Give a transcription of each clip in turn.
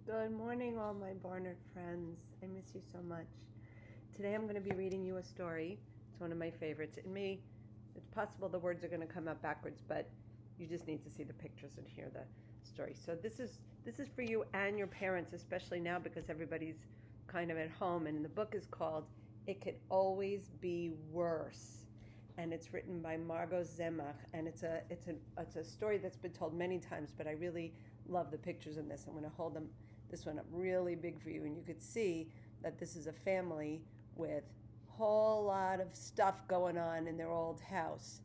Good morning, all my Barnert friends. I miss you so much. Today I'm going to be reading you a story. It's one of my favorites. It's possible the words are going to come out backwards, but you just need to see the pictures and hear the story. So this is for you and your parents, especially now because everybody's kind of at home. And the book is called "It Could Always Be Worse," and it's written by Margot Zemach. And it's a story that's been told many times, but I really love the pictures in this. I'm going to hold this one up really big for you, and you could see that this is a family with a whole lot of stuff going on in their old house.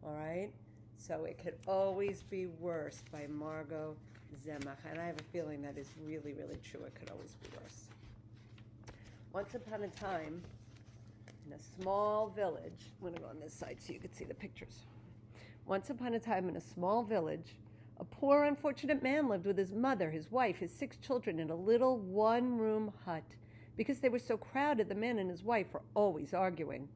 All right? So It Could Always Be Worse by Margot Zemach. And I have a feeling that is really, really true. It could always be worse. Once upon a time, in a small village, I'm going to go on this side so you can see the pictures. Once upon a time in a small village, a poor, unfortunate man lived with his mother, his wife, his 6 children in a little one-room hut. Because they were so crowded, the man and his wife were always arguing.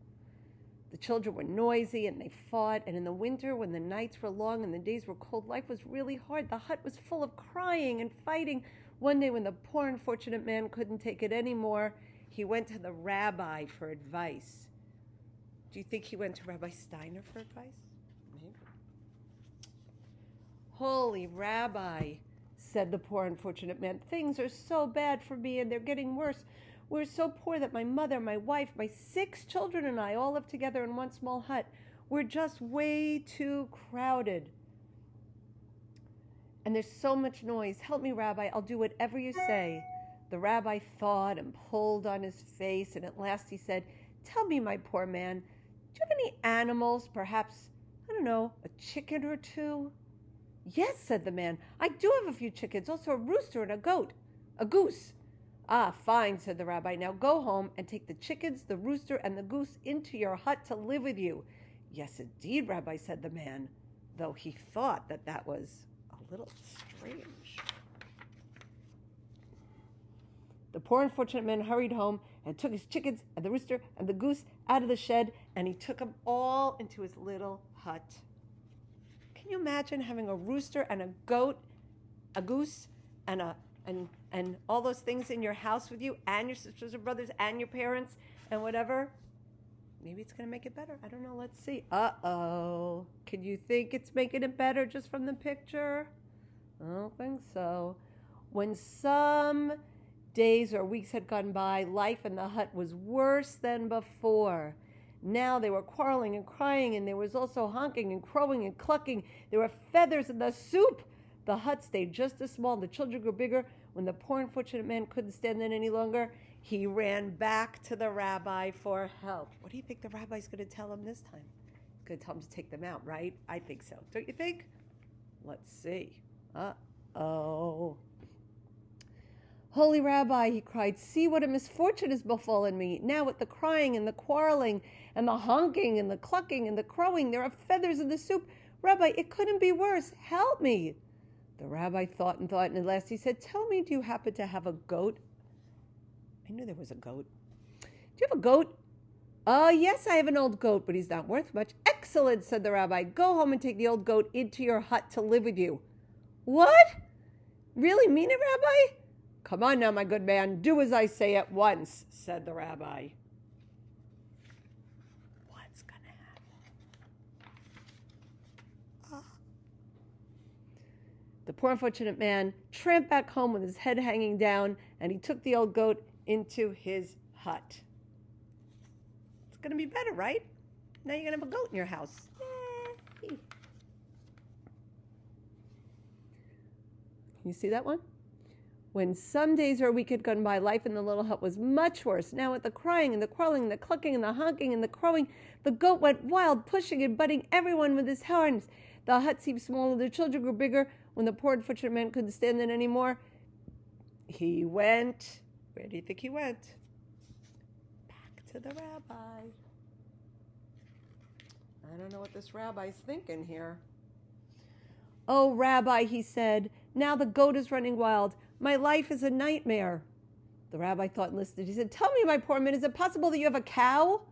The children were noisy and they fought, and in the winter, when the nights were long and the days were cold, life was really hard. The hut was full of crying and fighting. One day, when the poor, unfortunate man couldn't take it anymore, he went to the rabbi for advice. Do you think he went to Rabbi Steiner for advice? Holy Rabbi, said the poor unfortunate man, things are so bad for me and they're getting worse. We're so poor that my mother, my wife, my 6 children and I all live together in one small hut. We're just way too crowded. And there's so much noise. Help me, Rabbi. I'll do whatever you say. The rabbi thought and pulled on his face, and at last he said, tell me, my poor man, do you have any animals? Perhaps, I don't know, a chicken or 2? Yes, said the man, I do have a few chickens, also a rooster and a goose. Ah, fine, said the rabbi. Now go home and take the chickens, the rooster, and the goose into your hut to live with you. Yes, indeed, Rabbi, said the man, though he thought that was a little strange. The poor unfortunate man hurried home and took his chickens and the rooster and the goose out of the shed, and he took them all into his little hut. Can you imagine having a rooster and a goat, a goose, and all those things in your house with you, and your sisters and brothers, and your parents, and whatever? Maybe it's going to make it better. I don't know. Let's see. Uh-oh. Can you think it's making it better just from the picture? I don't think so. When some days or weeks had gone by, life in the hut was worse than before. Now they were quarreling and crying, and there was also honking and crowing and clucking. There were feathers in the soup. The hut stayed just as small. The children grew bigger. When the poor unfortunate man couldn't stand it any longer, he ran back to the rabbi for help. What do you think the rabbi's going to tell him this time? He's going to tell him to take them out, right? I think so. Don't you think? Let's see. Uh-oh. Holy Rabbi, he cried, see what a misfortune has befallen me. Now with the crying and the quarreling and the honking and the clucking and the crowing, there are feathers in the soup. Rabbi, it couldn't be worse. Help me. The rabbi thought, and at last he said, tell me, do you happen to have a goat? I knew there was a goat. Do you have a goat? Yes, I have an old goat, but he's not worth much. Excellent, said the rabbi. Go home and take the old goat into your hut to live with you. What? Really mean it, Rabbi? Come on now, my good man, do as I say at once, said the rabbi. What's going to happen? The poor unfortunate man tramped back home with his head hanging down, and he took the old goat into his hut. It's going to be better, right? Now you're going to have a goat in your house. Yay. You see that one? When some days or a week had gone by, life in the little hut was much worse. Now with the crying and the quarreling, the clucking and the honking and the crowing, the goat went wild, pushing and butting everyone with his horns. The hut seemed smaller, the children grew bigger. When the poor unfortunate man couldn't stand it anymore, he went, where do you think he went? Back to the rabbi. I don't know what this rabbi's thinking here. Oh, Rabbi, he said, now the goat is running wild. My life is a nightmare. The rabbi thought and listened. He said, tell me, my poor man, is it possible that you have a cow?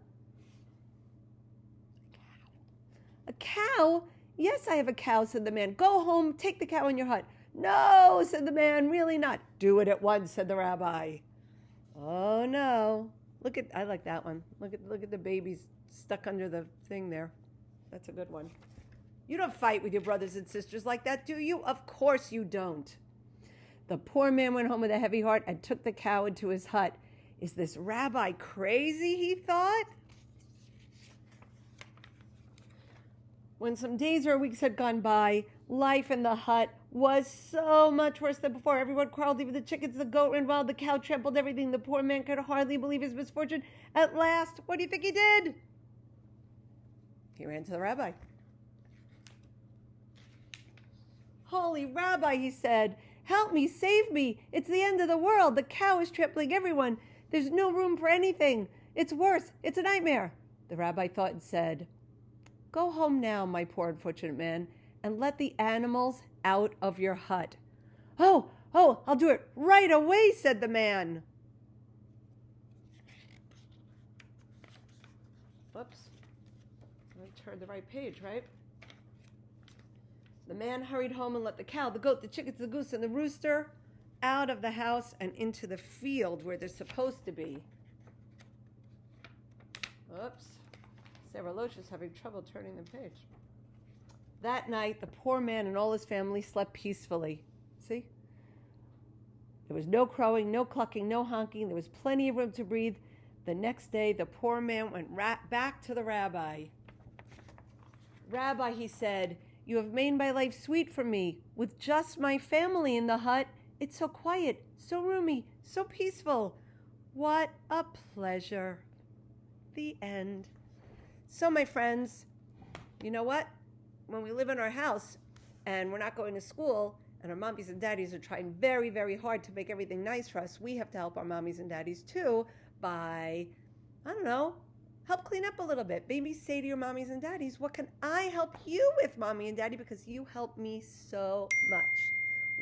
A cow? Yes, I have a cow, said the man. Go home, take the cow in your hut. No, said the man, really not. Do it at once, said the rabbi. Oh no. I like that one. Look at the babies stuck under the thing there. That's a good one. You don't fight with your brothers and sisters like that, do you? Of course you don't. The poor man went home with a heavy heart and took the cow into his hut. Is this rabbi crazy, he thought? When some days or weeks had gone by, life in the hut was so much worse than before. Everyone quarreled, even the chickens, the goat ran wild, the cow trampled everything. The poor man could hardly believe his misfortune. At last, what do you think he did? He ran to the rabbi. Holy Rabbi, he said, help me, save me. It's the end of the world. The cow is trampling everyone. There's no room for anything. It's worse. It's a nightmare. The rabbi thought and said, go home now, my poor unfortunate man, and let the animals out of your hut. Oh, I'll do it right away, said the man. Whoops. I turned the right page, right? The man hurried home and let the cow, the goat, the chickens, the goose, and the rooster out of the house and into the field where they're supposed to be. Oops. Saralosch is having trouble turning the page. That night, the poor man and all his family slept peacefully. See? There was no crowing, no clucking, no honking. There was plenty of room to breathe. The next day, the poor man went back to the rabbi. Rabbi, he said, you have made my life sweet for me. With just my family in the hut, it's so quiet, so roomy, so peaceful. What a pleasure. The end. So, my friends, you know what? When we live in our house and we're not going to school and our mommies and daddies are trying very, very hard to make everything nice for us, we have to help our mommies and daddies too by, help clean up a little bit. Maybe say to your mommies and daddies, what can I help you with, mommy and daddy, because you help me so much.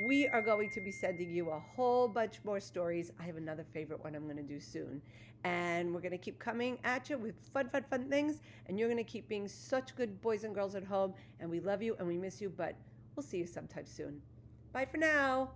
We are going to be sending you a whole bunch more stories. I have another favorite one I'm going to do soon. And we're going to keep coming at you with fun things. And you're going to keep being such good boys and girls at home. And we love you and we miss you, but we'll see you sometime soon. Bye for now.